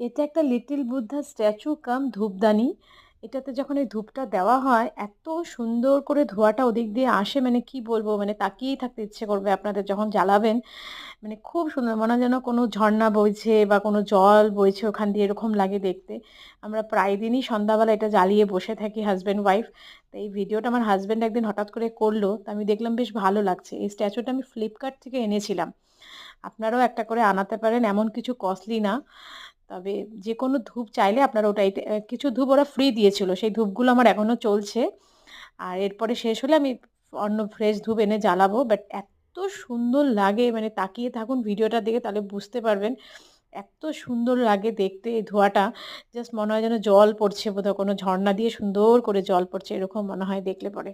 এটা একটা little Buddha statue কাম ধূপদানি। এটাতে যখন এই ধূপটা দেওয়া হয়, এত সুন্দর করে ধোঁয়াটা ওদিক দিয়ে আসে, মানে কি বলবো, মানে তাকিয়েই থাকতে ইচ্ছে করবে আপনাদের যখন জ্বালাবেন। মানে খুব সুন্দর, মনে হয় যেন কোনো ঝর্ণা বইছে বা কোনো জল বইছে ওখান দিয়ে, এরকম লাগে দেখতে। আমরা প্রায় দিনই সন্ধ্যাবেলা এটা জ্বালিয়ে বসে থাকি হাজব্যান্ড ওয়াইফ। তো এই ভিডিওটা আমার হাজব্যান্ড একদিন হঠাৎ করে করলো, তো আমি দেখলাম বেশ ভালো লাগছে। এই স্ট্যাচুটা আমি ফ্লিপকার্ট থেকে এনেছিলাম। আপনারাও একটা করে আনাতে পারেন, এমন কিছু কস্টলি না। তবে যে কোনো ধূপ চাইলে আপনারা ওটা কিছু ধূপ ওরা ফ্রি দিয়েছিল, সেই ধূপগুলো আমার এখনো চলছে। আর এরপরে শেষ হলে আমি অন্য ফ্রেশ ধূপ এনে জ্বালাবো। বাট এত সুন্দর লাগে, মানে তাকিয়ে থাকুন ভিডিওটা দেখে, তাহলে বুঝতে পারবেন। এত সুন্দর লাগে দেখতে এই ধোঁয়াটা। জাস্ট মনে হয় যেন জল পড়ছে, বোধহয় কোনো ঝর্ণা দিয়ে সুন্দর করে জল পড়ছে, এরকম মনে হয় দেখলে পরে।